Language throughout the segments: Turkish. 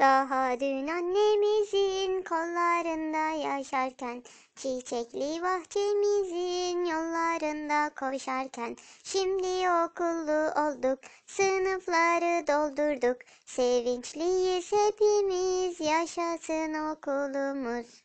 Daha dün annemizin kollarında yaşarken, çiçekli bahçemizin yollarında koşarken, şimdi okullu olduk, sınıfları doldurduk, sevinçliyiz hepimiz, yaşasın okulumuz.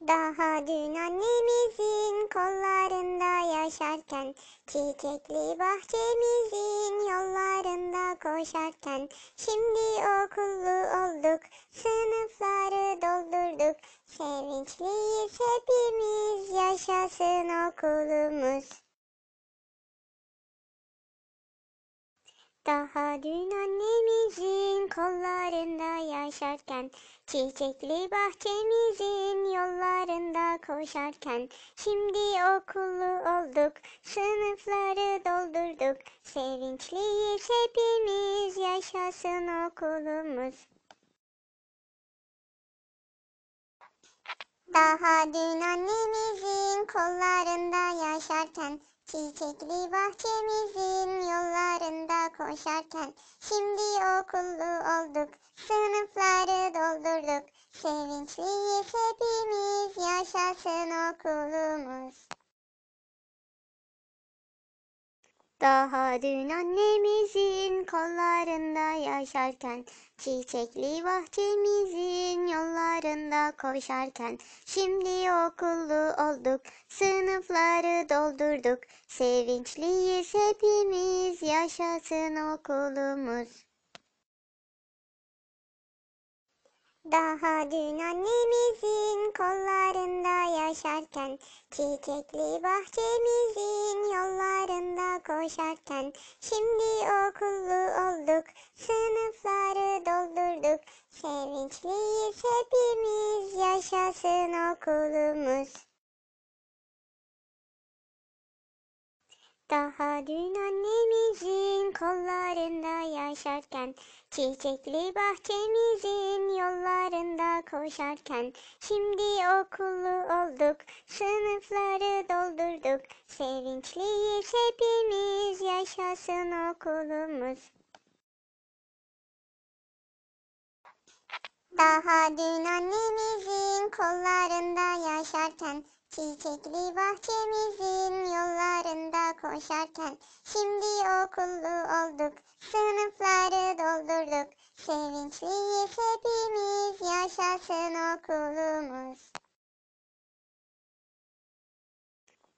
Daha dün annemizin kollarında yaşarken, çiçekli bahçemizin yollarında koşarken, şimdi okullu olduk, sınıfları doldurduk, sevinçliyiz hepimiz, yaşasın okulumuz. Daha dün annemizin kollarında yaşarken, çiçekli bahçemizin yollarında koşarken, şimdi okullu olduk, sınıfları doldurduk, sevinçliyiz hepimiz, yaşasın okulumuz. Daha dün annemizin kollarında yaşarken, çiçekli bahçemizin yollarında koşarken, şimdi okullu olduk, sınıfları doldurduk, sevinçliyiz hepimiz, yaşasın okulumuz. Daha dün annemizin kollarında yaşarken, çiçekli bahçemizin yollarında koşarken, şimdi okullu olduk, sınıfları doldurduk, sevinçliyiz hepimiz, yaşasın okulumuz. Daha dün annemizin kollarında yaşarken, çiçekli bahçemizin yollarında koşarken, şimdi okullu olduk, sınıfları doldurduk, sevinçliyiz hepimiz, yaşasın okulumuz. Daha dün annemizin kollarında yaşarken, çiçekli bahçemizin yollarında koşarken, şimdi okullu olduk, sınıfları doldurduk, sevinçliyiz hepimiz, yaşasın okulumuz. Daha dün annemizin kollarında yaşarken, çiçekli bahçemizin yollarında koşarken, şimdi okullu olduk, sınıfları doldurduk, sevinçliyiz hepimiz, yaşasın okulumuz.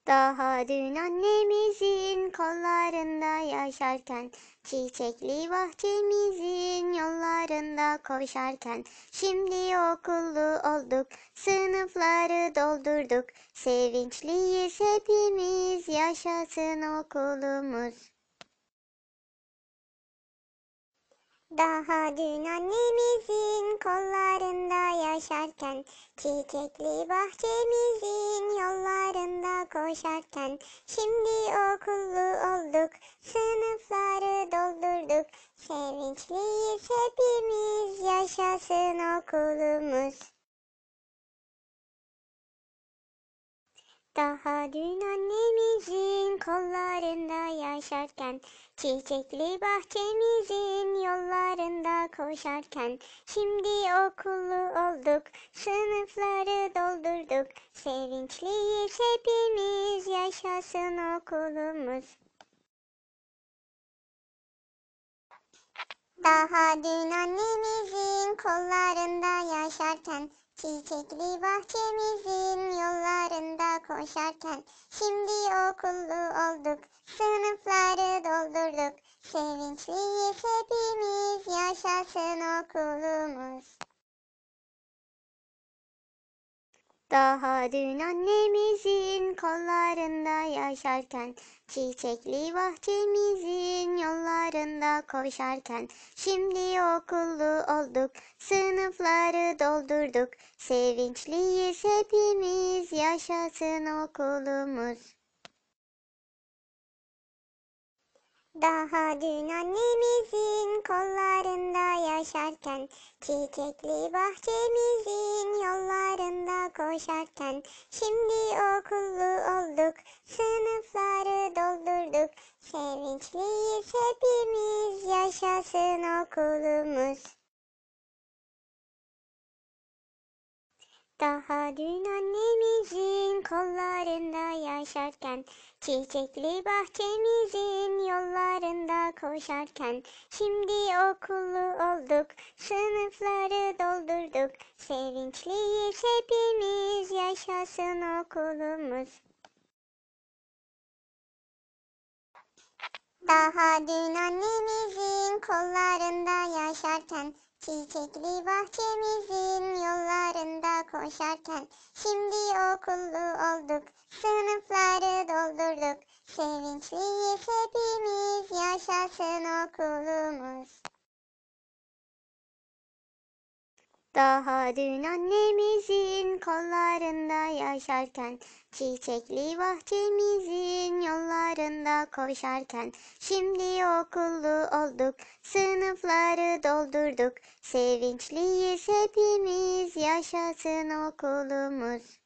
Daha dün annemizin kollarında yaşarken, çiçekli bahçemizin yollarında koşarken, şimdi okullu olduk, sınıfları doldurduk, sevinçliyiz hepimiz, yaşasın okulumuz. Daha dün annemizin kollarında yaşarken, çiçekli bahçemizin yollarında koşarken, şimdi okullu olduk, sınıfları doldurduk, sevinçliyiz hepimiz, yaşasın okulumuz. Daha dün annemizin kollarında yaşarken, çiçekli bahçemizin yollarında koşarken, şimdi okullu olduk, sınıfları doldurduk, sevinçliyiz hepimiz, yaşasın okulumuz. Daha dün annemizin kollarında yaşarken, çiçekli bahçemizin yollarında koşarken, şimdi okullu olduk, sınıfları doldurduk, sevinçliyiz hepimiz, yaşasın okulumuz. Daha dün annemizin kollarında yaşarken, çiçekli bahçemizin yollarında koşarken, şimdi okullu olduk, sınıfları doldurduk, sevinçliyiz hepimiz, yaşasın okulumuz. Daha dün annemizin kollarında yaşarken, çiçekli bahçemizin yollarında koşarken, şimdi okullu olduk, sınıfları doldurduk, sevinçliyiz hepimiz, yaşasın okulumuz. Daha dün annemizin kollarında yaşarken, çiçekli bahçemizin yollarında koşarken, şimdi okullu olduk, sınıfları doldurduk, sevinçliyiz hepimiz, yaşasın okulumuz. Daha dün annemizin kollarında yaşarken, çiçekli bahçemizin yollarında koşarken, şimdi okullu olduk, sınıfları doldurduk, sevinçliyiz hepimiz, yaşasın okulumuz. Daha dün annemizin kollarında yaşarken, çiçekli bahçemizin yollarında koşarken, şimdi okullu olduk, sınıfları doldurduk, sevinçliyiz hepimiz, yaşasın okulumuz.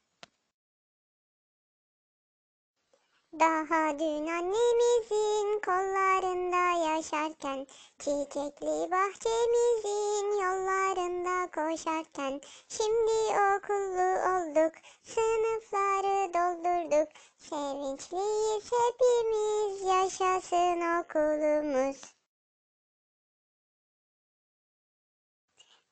Daha dün annemizin kollarında yaşarken, çiçekli bahçemizin yollarında koşarken, şimdi okullu olduk, sınıfları doldurduk, sevinçliyiz hepimiz, yaşasın okulumuz.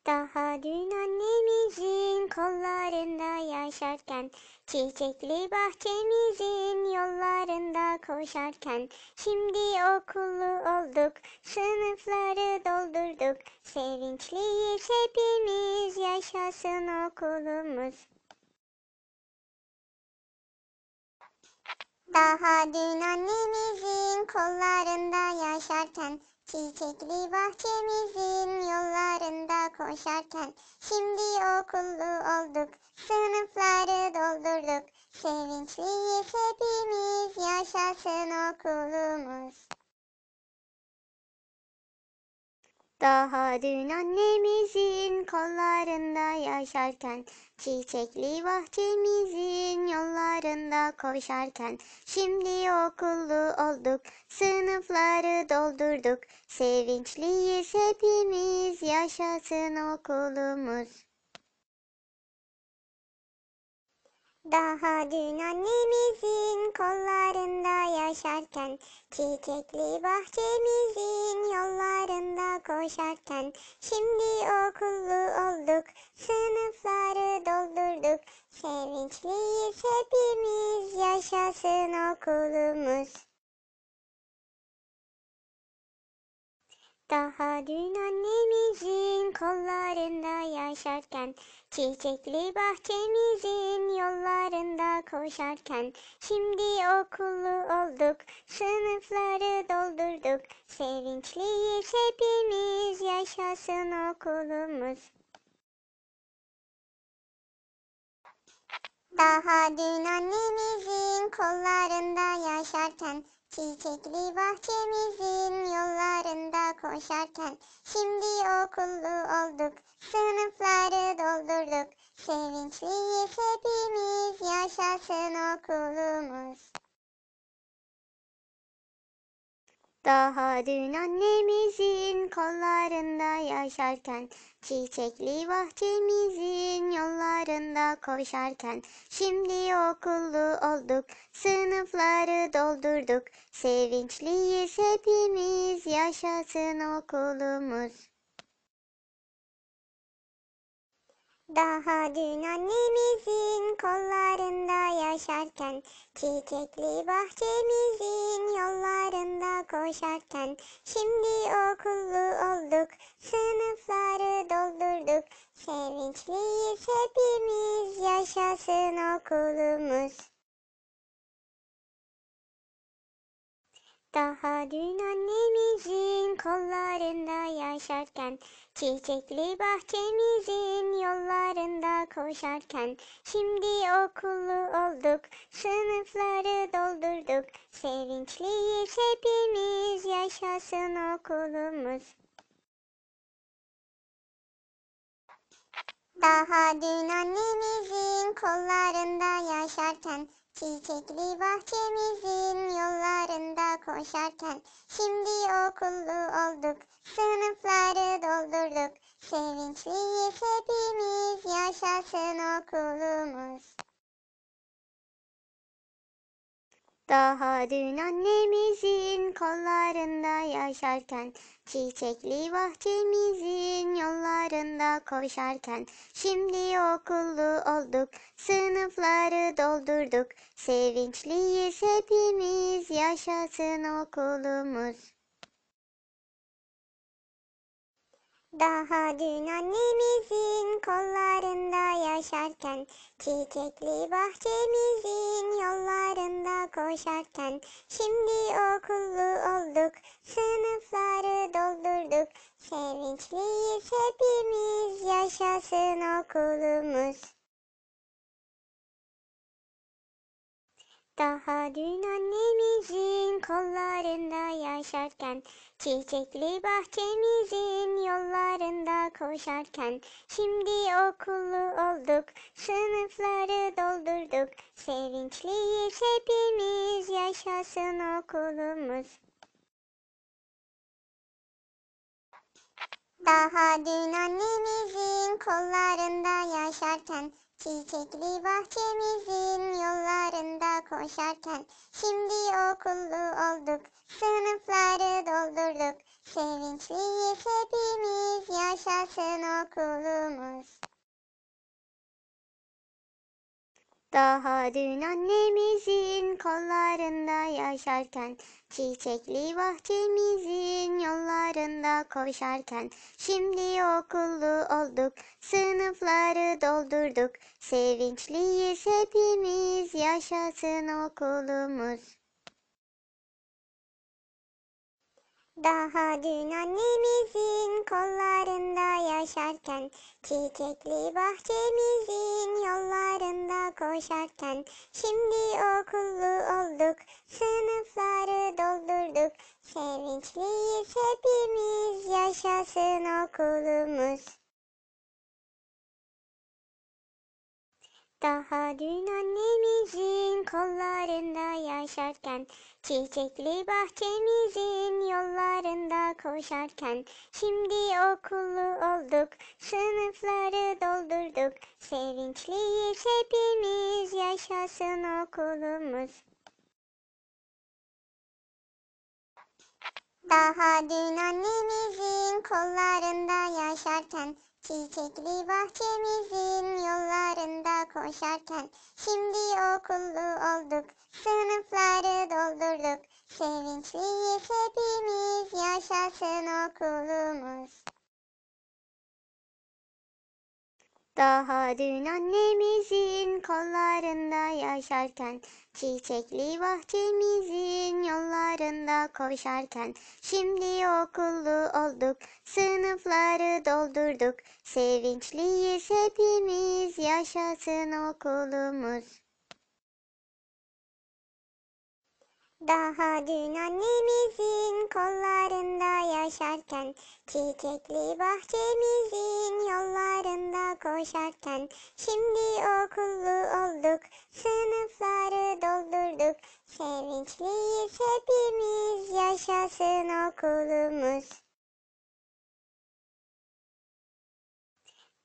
Daha dün annemizin kollarında yaşarken, çiçekli bahçemizin yollarında koşarken, şimdi okullu olduk, sınıfları doldurduk, sevinçliyiz hepimiz, yaşasın okulumuz. Daha dün annemizin kollarında yaşarken, çiçekli bahçemizin yollarında koşarken, şimdi okullu olduk, sınıfları doldurduk, sevinçliyiz hepimiz, yaşasın okulumuz. Daha dün annemizin kollarında yaşarken, çiçekli bahçemizin yollarında koşarken, şimdi okullu olduk, sınıfları doldurduk, sevinçliyiz hepimiz, yaşasın okulumuz. Daha dün annemizin kollarında yaşarken, çiçekli bahçemizin yollarında koşarken, şimdi okullu olduk, sınıfları doldurduk, sevinçliyiz hepimiz, yaşasın okulumuz. Daha dün annemizin kollarında yaşarken, çiçekli bahçemizin yollarında koşarken, şimdi okullu olduk, sınıfları doldurduk, sevinçliyiz hepimiz, yaşasın okulumuz. Daha dün annemizin kollarında yaşarken, çiçekli bahçemizin yollarında koşarken, şimdi okullu olduk, sınıfları doldurduk, sevinçliyiz hepimiz, yaşasın okulumuz. Daha dün annemizin kollarında yaşarken, çiçekli bahçemizin yollarında koşarken, şimdi okullu olduk, sınıfları doldurduk, sevinçliyiz hepimiz, yaşasın okulumuz. Daha dün annemizin kollarında yaşarken, çiçekli bahçemizin yollarında koşarken, şimdi okullu olduk, sınıfları doldurduk, sevinçliyiz hepimiz, yaşasın okulumuz. Daha dün annemizin kollarında yaşarken, çiçekli bahçemizin yollarında koşarken, şimdi okullu olduk, sınıfları doldurduk, sevinçliyiz hepimiz, yaşasın okulumuz. Daha dün annemizin kollarında yaşarken, Çiçekli bahçemizin yollarında koşarken, şimdi okullu olduk, sınıfları doldurduk. Sevinçliyiz hepimiz, yaşasın okulumuz. Daha dün annemizin kollarında yaşarken, çiçekli bahçemizin yollarında koşarken, şimdi okullu olduk, sınıfları doldurduk. Sevinçliyiz hepimiz, yaşasın okulumuz. Daha dün annemizin kollarında yaşarken, çiçekli bahçemizin yollarında koşarken, şimdi okullu olduk, sınıfları doldurduk. Sevinçliyiz hepimiz, yaşasın okulumuz. Daha dün annemizin kollarında yaşarken, çiçekli bahçemizin yollarında koşarken, şimdi okullu olduk, sınıfları doldurduk. Sevinçliyiz hepimiz, yaşasın okulumuz. Daha dün annemizin kollarında yaşarken, çiçekli bahçemizin yollarında koşarken, şimdi okullu olduk, sınıfları doldurduk. Sevinçliyiz hepimiz, yaşasın okulumuz. Daha dün annemizin kollarında yaşarken, çiçekli bahçemizin yollarında koşarken, şimdi okullu olduk, sınıfları doldurduk. Sevinçliyiz hepimiz, yaşasın okulumuz. Daha dün annemizin kollarında yaşarken, çiçekli bahçemizin yollarında koşarken, şimdi okullu olduk, sınıfları doldurduk. Sevinçliyiz hepimiz, yaşasın okulumuz. Daha dün annemizin kollarında yaşarken, çiçekli bahçemizin yollarında koşarken, şimdi okullu olduk, sınıfları doldurduk. Sevinçliyiz hepimiz, yaşasın okulumuz. Daha dün annemizin kollarında yaşarken, çiçekli bahçemizin yollarında koşarken, şimdi okullu olduk, sınıfları doldurduk. Sevinçliyiz hepimiz, yaşasın okulumuz. Daha dün annemizin kollarında yaşarken, çiçekli bahçemizin yollarında koşarken, şimdi okullu olduk, sınıfları doldurduk. Sevinçliyiz hepimiz, yaşasın okulumuz. Daha dün annemizin kollarında yaşarken, çiçekli bahçemizin yollarında koşarken, şimdi okullu olduk, sınıfları doldurduk. Sevinçliyiz hepimiz, yaşasın okulumuz.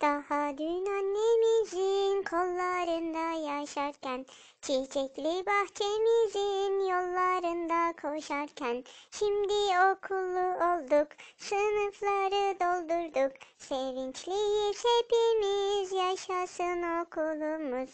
Daha dün annemizin kollarında yaşarken, çiçekli bahçemizin yollarında koşarken, şimdi okullu olduk, sınıfları doldurduk. Sevinçliyiz hepimiz, yaşasın okulumuz.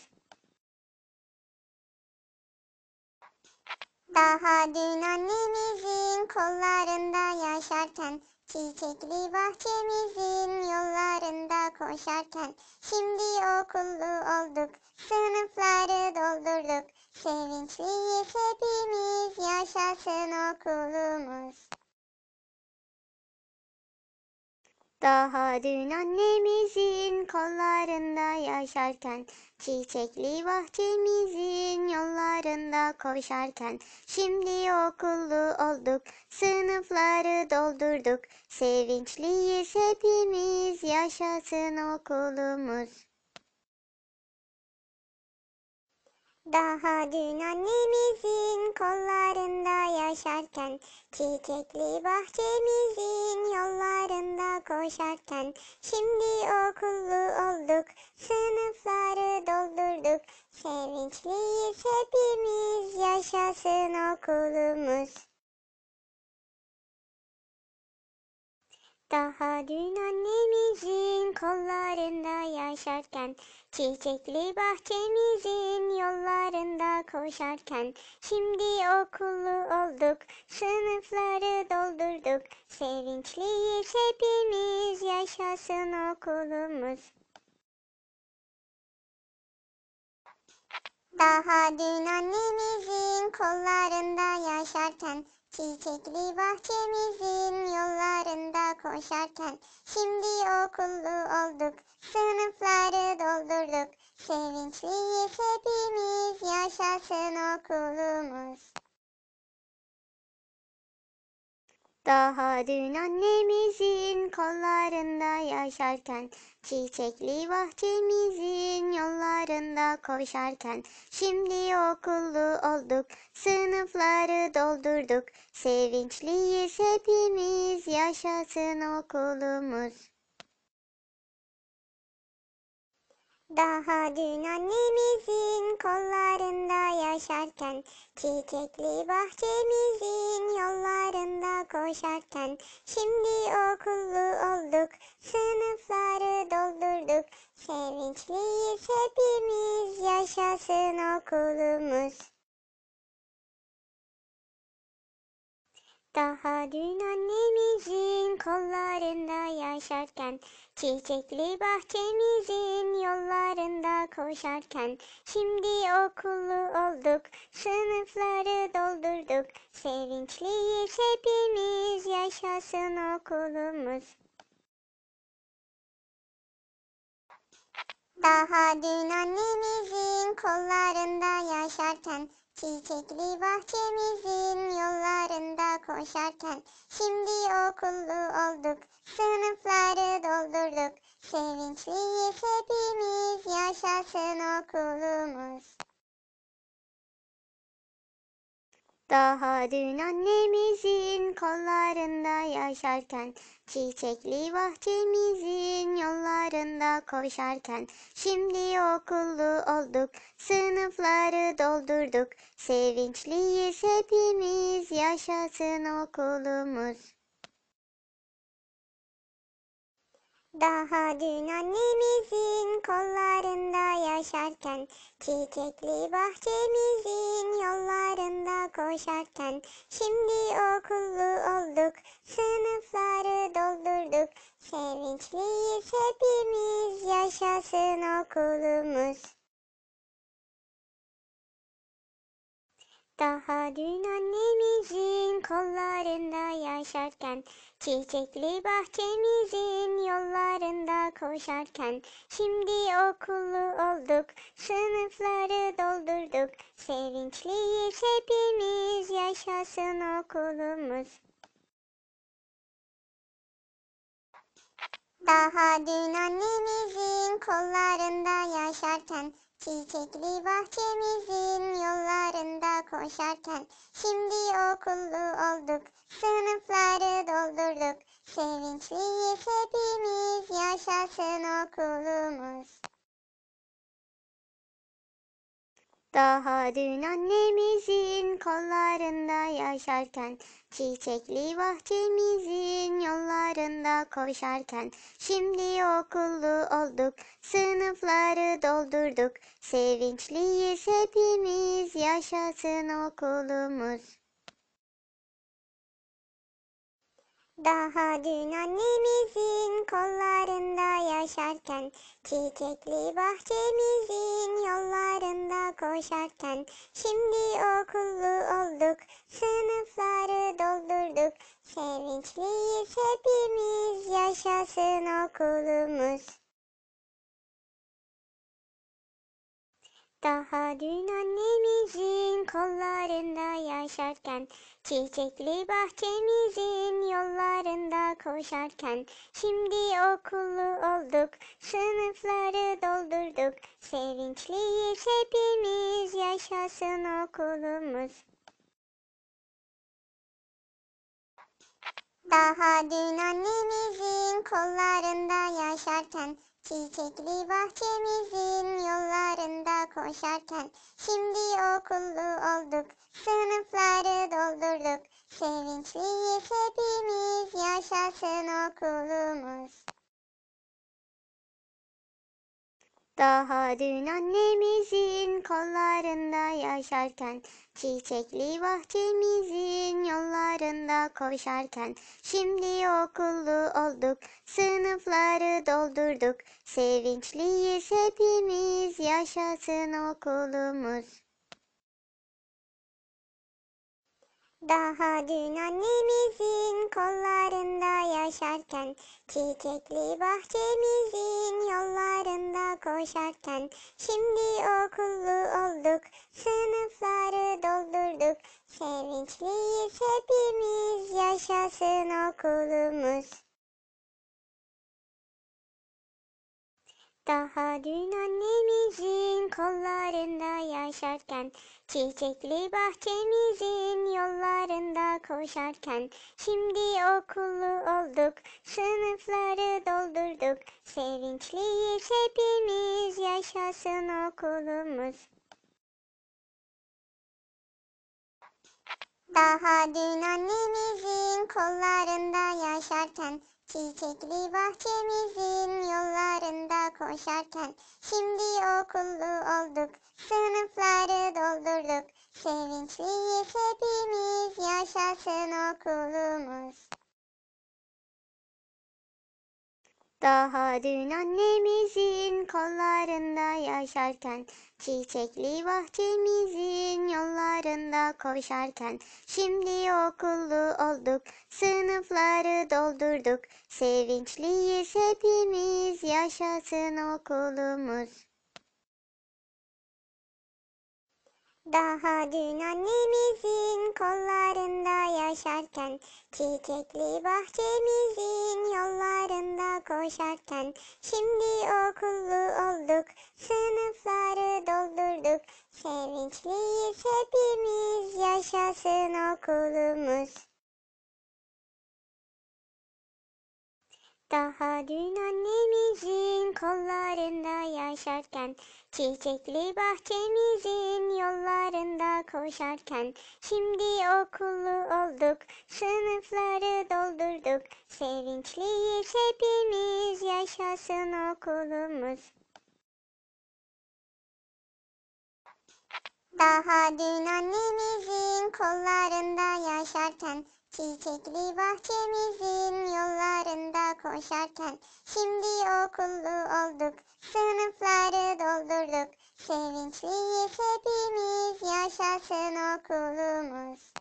Daha dün annemizin kollarında yaşarken, çiçekli bahçemizin yollarında koşarken, şimdi okullu olduk, sınıfları doldurduk. Sevinçliyiz hepimiz, yaşasın okulumuz. Daha dün annemizin kollarında yaşarken, çiçekli bahçemizin yollarında koşarken, şimdi okullu olduk, sınıfları doldurduk. Sevinçliyiz hepimiz, yaşasın okulumuz. Daha dün annemizin kollarında yaşarken, çiçekli bahçemizin yollarında koşarken, şimdi okullu olduk, sınıfları doldurduk, sevinçliyiz hepimiz, yaşasın okulumuz. Daha dün annemizin kollarında yaşarken, çiçekli bahçemizin yollarında koşarken, şimdi okullu olduk, sınıfları doldurduk, sevinçliyiz hepimiz, yaşasın okulumuz. Daha dün annemizin kollarında yaşarken, çiçekli bahçemizin yollarında koşarken, şimdi okullu olduk, sınıfları doldurduk, sevinçliyiz hepimiz, yaşasın okulumuz. Daha dün annemizin kollarında yaşarken, çiçekli bahçemizin yollarında koşarken, şimdi okullu olduk, sınıfları doldurduk, sevinçliyiz hepimiz, yaşasın okulumuz. Daha dün annemizin kollarında yaşarken, çiçekli bahçemizin yollarında koşarken, şimdi okullu olduk, sınıfları doldurduk, sevinçliyiz hepimiz, yaşasın okulumuz. Daha dün annemizin kollarında yaşarken, çiçekli bahçemizin yollarında koşarken, şimdi okullu olduk, sınıfları doldurduk, sevinçliyiz hepimiz, yaşasın okulumuz. Daha dün annemizin kollarında yaşarken, çiçekli bahçemizin yollarında koşarken, şimdi okullu olduk, sınıfları doldurduk, sevinçliyiz hepimiz, yaşasın okulumuz. Daha dün annemizin kollarında yaşarken, çiçekli bahçemizin yollarında koşarken, şimdi okullu olduk, sınıfları doldurduk, sevinçliyiz hepimiz, yaşasın okulumuz. Daha dün annemizin kollarında yaşarken, çiçekli bahçemizin yollarında koşarken, şimdi okullu olduk, sınıfları doldurduk, sevinçliyiz hepimiz, yaşasın okulumuz. Daha dün annemizin kollarında yaşarken, çiçekli bahçemizin yollarında koşarken, şimdi okullu olduk, sınıfları doldurduk, sevinçliyiz hepimiz, yaşasın okulumuz. Daha dün annemizin kollarında yaşarken, çiçekli bahçemizin yollarında koşarken, şimdi okullu olduk, sınıfları doldurduk, sevinçliyiz hepimiz, yaşasın okulumuz. Daha dün annemizin kollarında yaşarken, çiçekli bahçemizin yollarında koşarken, şimdi okullu olduk, sınıfları doldurduk, sevinçliyiz hepimiz, yaşasın okulumuz. Daha dün annemizin kollarında yaşarken, çiçekli bahçemizin yollarında koşarken, şimdi okullu olduk, sınıfları doldurduk, sevinçliyiz hepimiz, yaşasın okulumuz. Daha dün annemizin kollarında yaşarken, çiçekli bahçemizin yollarında koşarken, şimdi okullu olduk, sınıfları doldurduk, sevinçliyiz hepimiz, yaşasın okulumuz. Daha dün annemizin kollarında yaşarken, çiçekli bahçemizin yollarında koşarken, şimdi okullu olduk, sınıfları doldurduk, sevinçliyiz hepimiz, yaşasın okulumuz. Daha dün annemizin kollarında yaşarken, çiçekli bahçemizin yollarında koşarken, şimdi okullu olduk, sınıfları doldurduk, sevinçliyiz hepimiz, yaşasın okulumuz. Daha dün annemizin kollarında yaşarken, çiçekli bahçemizin yollarında koşarken, şimdi okullu olduk, sınıfları doldurduk, sevinçliyiz hepimiz, yaşasın okulumuz. Daha dün annemizin kollarında yaşarken, çiçekli bahçemizin yollarında koşarken, şimdi okullu olduk, sınıfları doldurduk, sevinçliyiz hepimiz, yaşasın okulumuz. Daha dün annemizin kollarında yaşarken, çiçekli bahçemizin yollarında koşarken, şimdi okullu olduk, sınıfları doldurduk, sevinçliyiz hepimiz, yaşasın okulumuz. Daha dün annemizin kollarında yaşarken, çiçekli bahçemizin yollarında koşarken, şimdi okullu olduk, sınıfları doldurduk, sevinçliyiz hepimiz, yaşasın okulumuz. Daha dün annemizin kollarında yaşarken, çiçekli bahçemizin yollarında koşarken, şimdi okullu olduk, sınıfları doldurduk, sevinçliyiz hepimiz, yaşasın okulumuz. Daha dün annemizin kollarında yaşarken, çiçekli bahçemizin yollarında koşarken, şimdi okullu olduk, sınıfları doldurduk, sevinçliyiz hepimiz, yaşasın okulumuz. Daha dün annemizin kollarında yaşarken, çiçekli bahçemizin yollarında koşarken, şimdi okullu olduk, sınıfları doldurduk, sevinçliyiz hepimiz, yaşasın okulumuz.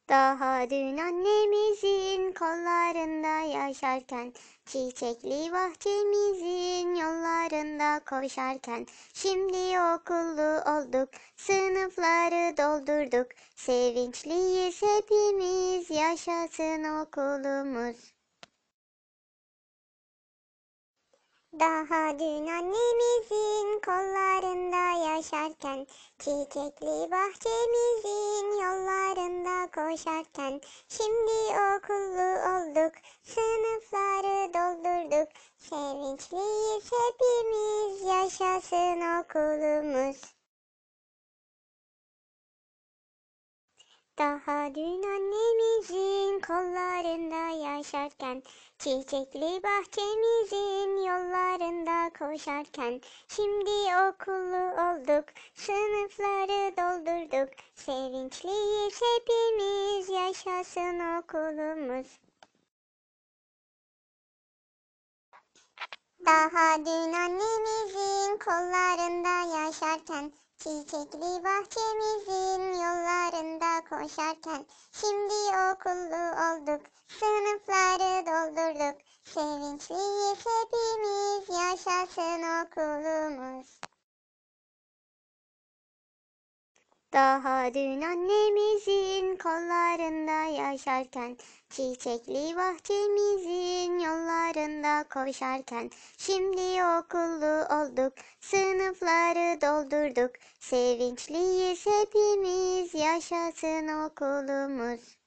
Daha dün annemizin kollarında yaşarken, çiçekli bahçemizin yollarında koşarken, şimdi okullu olduk, sınıfları doldurduk, sevinçliyiz hepimiz, yaşasın okulumuz. Daha dün annemizin kollarında yaşarken, çiçekli bahçemizin yollarında koşarken, şimdi okullu olduk, sınıfları doldurduk, sevinçliyiz hepimiz, yaşasın okulumuz. Daha dün annemizin kollarında yaşarken, çiçekli bahçemizin yollarında koşarken, şimdi okullu olduk, sınıfları doldurduk, sevinçliyiz hepimiz, yaşasın okulumuz. Daha dün annemizin kollarında yaşarken, çiçekli bahçemizin yollarında koşarken, şimdi okullu olduk, sınıfları doldurduk, sevinçliyiz hepimiz, yaşasın okulumuz. Daha dün annemizin kollarında yaşarken, çiçekli bahçemizin yollarında koşarken, şimdi okullu olduk, sınıfları doldurduk, sevinçliyiz hepimiz, yaşasın okulumuz.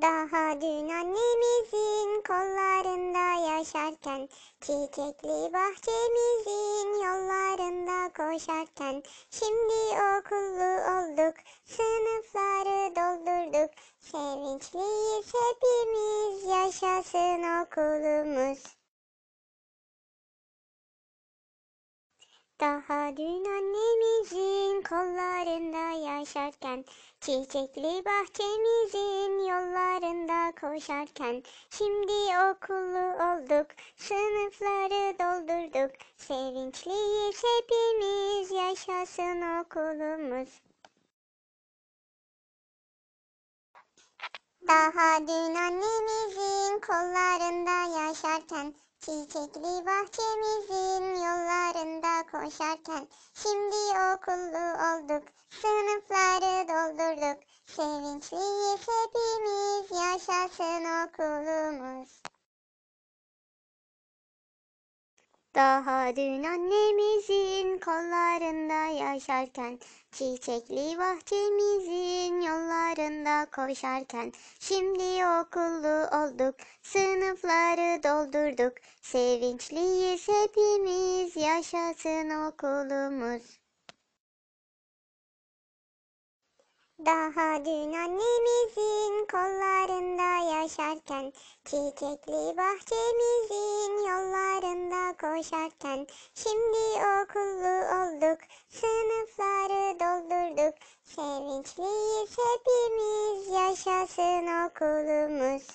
Daha dün annemizin kollarında yaşarken, çiçekli bahçemizin yollarında koşarken, şimdi okullu olduk, sınıfları doldurduk, sevinçliyiz hepimiz, yaşasın okulumuz. Daha dün annemizin kollarında yaşarken, çiçekli bahçemizin yollarında koşarken, şimdi okullu olduk, sınıfları doldurduk, sevinçliyiz hepimiz, yaşasın okulumuz. Daha dün annemizin kollarında yaşarken, çiçekli bahçemizin yollarında koşarken, şimdi okullu olduk, sınıfları doldurduk, sevinçliyiz hepimiz, yaşasın okulumuz. Daha dün annemizin kollarında yaşarken, çiçekli bahçemizin yollarında koşarken, şimdi okullu olduk, sınıfları doldurduk, sevinçliyiz hepimiz, yaşasın okulumuz. Daha dün annemizin kollarında yaşarken, çiçekli bahçemizin yollarında koşarken, şimdi okullu olduk, sınıfları doldurduk, sevinçliyiz hepimiz, yaşasın okulumuz.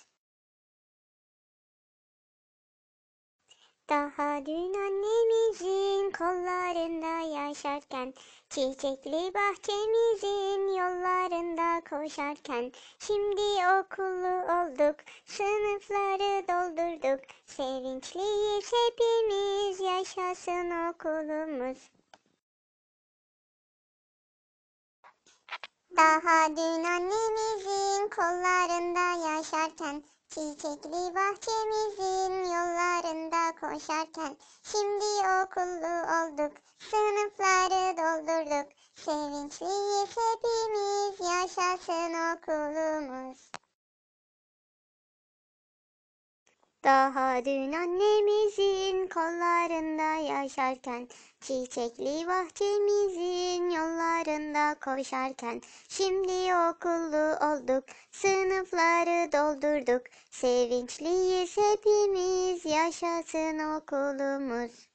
Daha dün annemizin kollarında yaşarken, çiçekli bahçemizin yollarında koşarken, şimdi okullu olduk, sınıfları doldurduk, sevinçliyiz hepimiz, yaşasın okulumuz. Daha dün annemizin kollarında yaşarken, çiçekli bahçemizin yollarında koşarken, şimdi okullu olduk, sınıfları doldurduk, sevinçliyiz hepimiz, yaşasın okulumuz. Daha dün annemizin kollarında yaşarken, çiçekli bahçemizin yollarında koşarken, şimdi okullu olduk, sınıfları doldurduk, sevinçliyiz hepimiz, yaşasın okulumuz.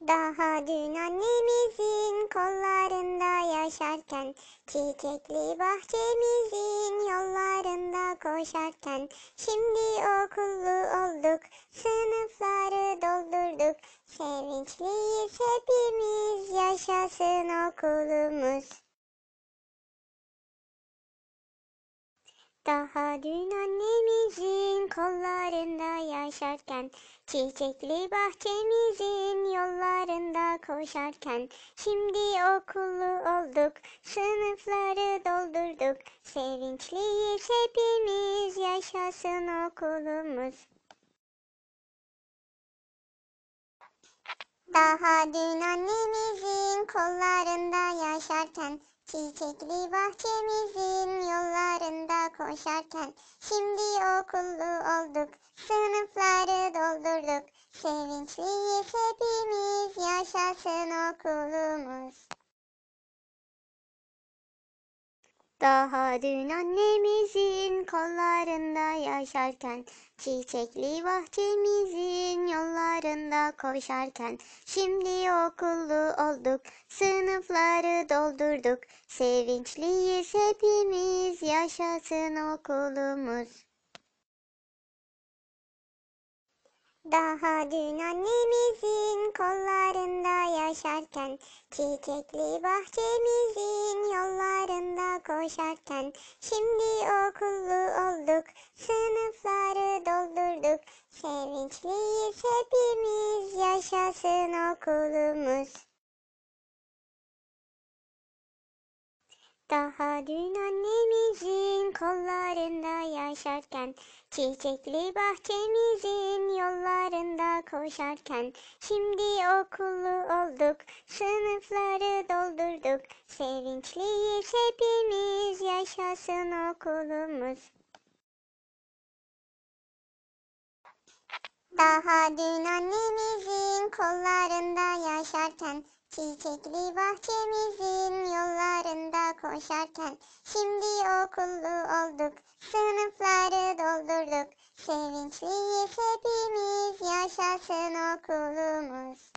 Daha dün annemizin kollarında yaşarken, çiçekli bahçemizin yollarında koşarken, şimdi okullu olduk, sınıfları doldurduk, sevinçliyiz hepimiz, yaşasın okulumuz. Daha dün annemizin kollarında yaşarken, çiçekli bahçemizin yollarında koşarken, şimdi okullu olduk, sınıfları doldurduk, sevinçliyiz hepimiz, yaşasın okulumuz. Daha dün annemizin kollarında yaşarken, çiçekli bahçemizin yollarında koşarken, şimdi okullu olduk, sınıfları doldurduk, sevinçliyiz hepimiz, yaşasın okulumuz. Daha dün annemizin kollarında yaşarken, çiçekli bahçemizin yollarında koşarken, şimdi okullu olduk, sınıfları doldurduk, sevinçliyiz hepimiz, yaşasın okulumuz. Daha dün annemizin kollarında yaşarken, çiçekli bahçemizin yollarında koşarken, şimdi okullu olduk, sınıfları doldurduk, sevinçliyiz hepimiz, yaşasın okulumuz. Daha dün annemizin kollarında yaşarken, çiçekli bahçemizin yollarında koşarken, şimdi okullu olduk, sınıfları doldurduk, sevinçliyiz hepimiz, yaşasın okulumuz. Daha dün annemizin kollarında yaşarken, çiçekli bahçemizin yollarında koşarken, şimdi okullu olduk, sınıfları doldurduk, sevinçliyiz hepimiz, yaşasın okulumuz.